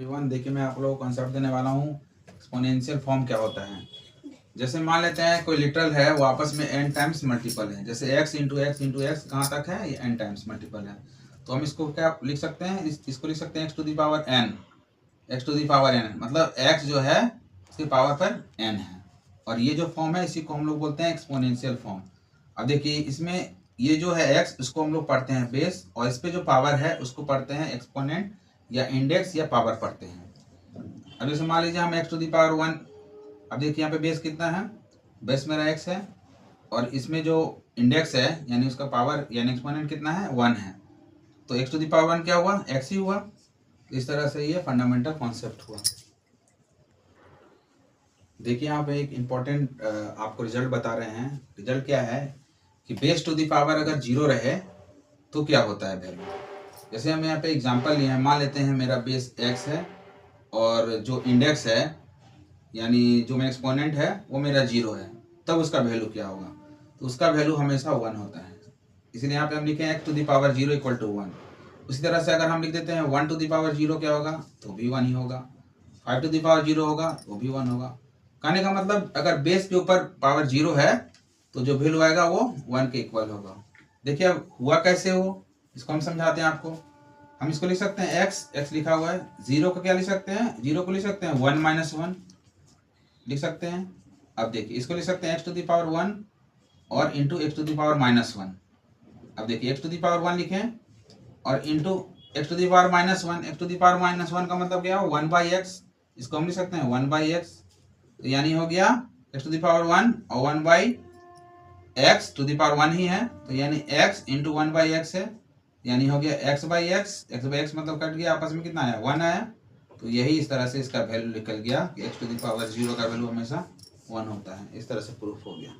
Everyone, देखिए मैं आप लोगों को कंसेप्ट देने वाला हूँ एक्सपोनेंशियल फॉर्म क्या होता है। जैसे मान लेते हैं कोई लिटरल है, वो आपस में n टाइम्स मल्टीपल है। जैसे x इंटू एक्स कहाँ तक है, ये n टाइम्स मल्टीपल है। तो हम इसको क्या लिख सकते हैं, इसको लिख सकते हैं x to the power n। x to the power n मतलब x जो है इसकी पावर पर n है, और ये जो फॉर्म है इसी को हम लोग बोलते हैं एक्सपोनेंशियल फॉर्म। अब देखिए इसमें ये जो है x, इसको हम लोग पढ़ते हैं बेस, और इस पे जो पावर है उसको पढ़ते हैं एक्सपोनेंट या इंडेक्स या पावर पढ़ते हैं। अब जैसे मान लीजिए हम x टू दी पावर 1, अब देखिए यहाँ पे बेस कितना है, बेस मेरा x है, और इसमें जो इंडेक्स है यानी उसका पावर यानी एक्सपोनेंट कितना है, 1 है। तो x टू दी पावर 1 क्या हुआ, x ही हुआ। इस तरह से ये फंडामेंटल कॉन्सेप्ट हुआ। देखिए यहाँ पे एक इम्पोर्टेंट आपको रिजल्ट बता रहे हैं। रिजल्ट क्या है कि बेस टू दी पावर अगर 0 रहे तो क्या होता है वैल्यू। जैसे हम यहाँ पे एग्जांपल लिए हैं, मान लेते हैं मेरा बेस x है और जो इंडेक्स है यानी जो मेरा एक्सपोनेंट है वो मेरा 0 है, तब उसका वैल्यू क्या होगा। तो उसका वैल्यू हमेशा 1 होता है। इसलिए यहाँ पे हम लिखे x to the power 0 equal to 1। उसी तरह से अगर हम लिख देते हैं 1 टू दी पावर 0 क्या होगा, तो भी 1 ही होगा। 5 टू दी पावर 0 होगा तो भी 1 होगा। कहने का मतलब अगर बेस के ऊपर पावर 0 है तो जो वैल्यू आएगा वो 1 के इक्वल होगा। देखिए अब हुआ कैसे हो, इसको हम समझाते हैं आपको। हम इसको लिख सकते हैं x लिखा हुआ है, 0 को क्या लिख सकते हैं, 0 को लिख सकते हैं 1 माइनस 1 लिख सकते हैं। अब देखिए इसको लिख सकते हैं x टू दी पावर 1 और into x to the power minus 1। अब देखिए x टू दी पावर 1 लिखें और into x to the power minus 1। X to the power minus 1 का मतलब क्या हो, 1 बाई एक्स। इसको हम लिख सकते हैं 1 बाई एक्स, तो यानी हो गया एक्स टू दी पावर 1 और 1 by x to the power 1 ही है, तो यानी x इंटू 1 बाई एक्स है, यानी हो गया x by x. X by x मतलब कट गया, आपस में कितना आया, 1 आया। तो यही इस तरह से इसका वैल्यू निकल गया कि x टू दी पावर 0 का वैल्यू हमेशा 1 होता है। इस तरह से प्रूफ हो गया।